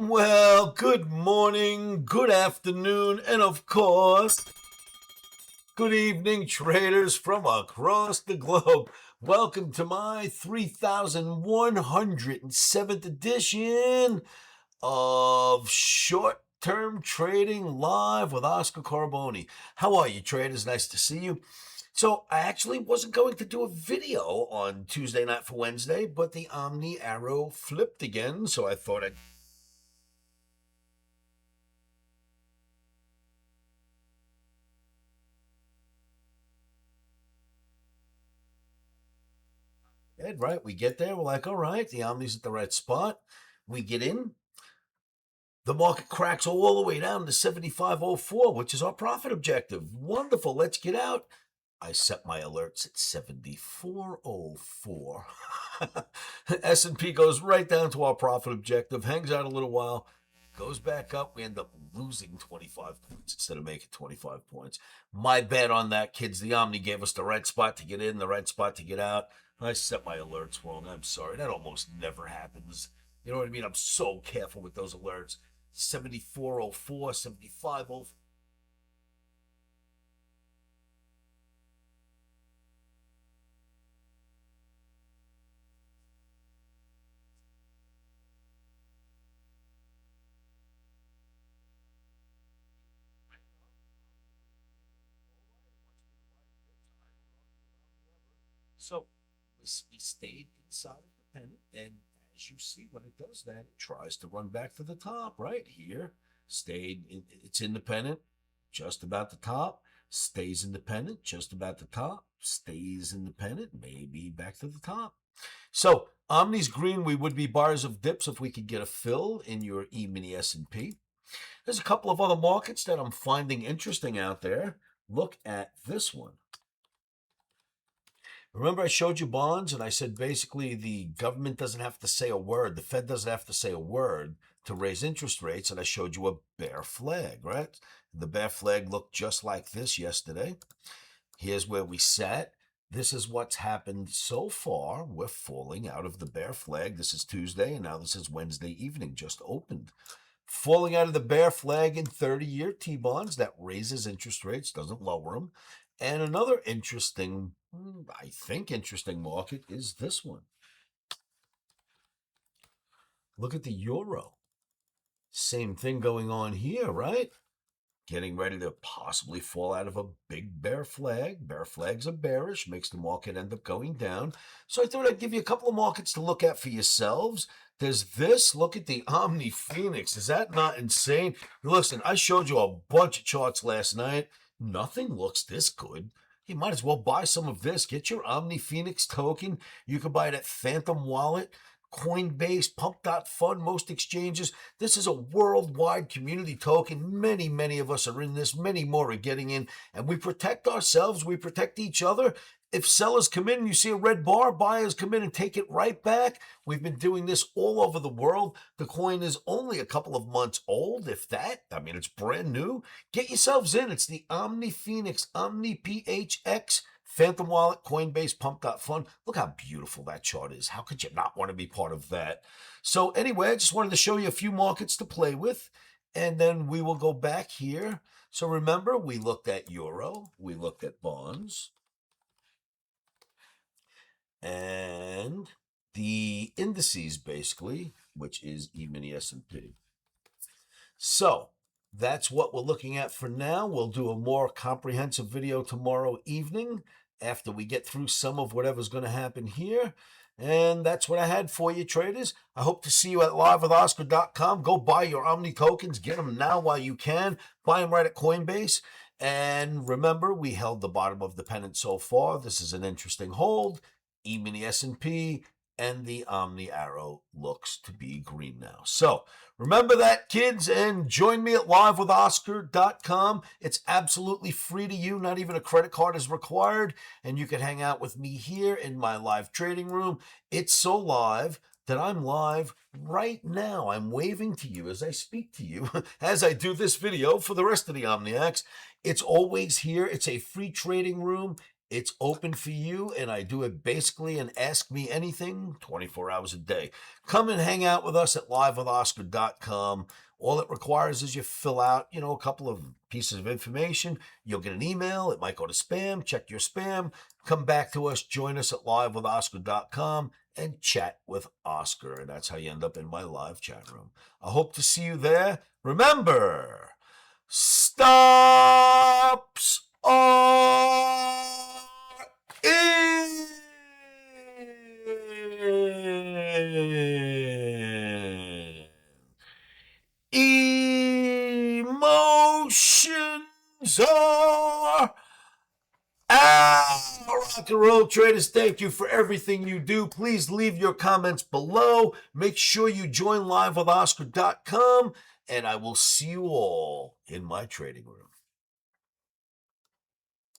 Well, good morning, good afternoon, and of course, good evening, traders from across the globe. Welcome to my 3107th edition of Short-Term Trading Live with Oscar Carboni. How are you, traders? Nice to see you. So I actually wasn't going to do a video on Tuesday night for Wednesday, but the Omni arrow flipped again, so I thought I'd right? We get there, we're like, all right, the Omni's at the right spot. We get in. The market cracks all the way down to 75.04, which is our profit objective. Wonderful. Let's get out. I set my alerts at 74.04. S&P goes right down to our profit objective, hangs out a little while, goes back up. We end up losing 25 points instead of making 25 points. My bad on that, kids. The Omni gave us the right spot to get in, the right spot to get out. I set my alerts wrong. I'm sorry. That almost never happens. You know what I mean? I'm so careful with those alerts. 74.04, 75.04. So we stayed inside of the pennant, and as you see, when it does that, it tries to run back to the top. Right here, it's independent, just about the top. Stays independent, just about the top. Stays independent, maybe back to the top. So Omni's green. We would be buyers of dips if we could get a fill in your E-mini S&P. There's a couple of other markets that I'm finding interesting out there. Look at this one. Remember I showed you bonds and I said basically the government doesn't have to say a word. The Fed doesn't have to say a word to raise interest rates. And I showed you a bear flag, right? The bear flag looked just like this yesterday. Here's where we sat. This is what's happened so far. We're falling out of the bear flag. This is Tuesday, and now this is Wednesday evening, just opened. Falling out of the bear flag in 30-year T-bonds. That raises interest rates, doesn't lower them. And another interesting, I think interesting market is this one. Look at the euro. Same thing going on here, right? Getting ready to possibly fall out of a big bear flag. Bear flags are bearish, makes the market end up going down. So I thought I'd give you a couple of markets to look at for yourselves. There's this. Look at the Omni Phoenix. Is that not insane? Listen, I showed you a bunch of charts last night. Nothing looks this good. You might as well buy some of this. Get your Omni Phoenix token. You can buy it at Phantom Wallet, Coinbase, Pump.fun, most exchanges. This is a worldwide community token. Many of us are in this. Many more are getting in. And we protect ourselves. We protect each other. If sellers come in and you see a red bar, buyers come in and take it right back. We've been doing this all over the world. The coin is only a couple of months old, if that. I mean, it's brand new. Get yourselves in. It's the Omni Phoenix, Omni PHX, Phantom Wallet, Coinbase, Pump.fun. Look how beautiful that chart is. How could you not want to be part of that? So anyway, I just wanted to show you a few markets to play with, and then we will go back here. So remember, we looked at euro, we looked at bonds, and the indices basically, which is E-mini S&P. So that's what we're looking at for now. We'll do a more comprehensive video tomorrow evening after we get through some of whatever's going to happen here. And that's what I had for you, traders. I hope to see you at livewithoscar.com. Go buy your Omni tokens. Get them now while you can. Buy them right at Coinbase. And remember, we held the bottom of the pennant so far. This is an interesting hold. E-mini S&P and the Omni arrow looks to be green now. So remember that, kids, and join me at livewithoscar.com. It's absolutely free to you. Not even a credit card is required. And you can hang out with me here in my live trading room. It's so live that I'm live right now. I'm waving to you as I speak to you, as I do this video for the rest of the Omniacs. It's always here. It's a free trading room. It's open for you, and I do it basically an Ask Me Anything 24 hours a day. Come and hang out with us at livewithoscar.com. All it requires is you fill out, a couple of pieces of information. You'll get an email. It might go to spam. Check your spam. Come back to us. Join us at livewithoscar.com and chat with Oscar. And that's how you end up in my live chat room. I hope to see you there. Remember, stops are in. Emotions are out. Rock and roll traders, thank you for everything you do. Please leave your comments below. Make sure you join livewithoscar.com, and I will see you all in my trading room.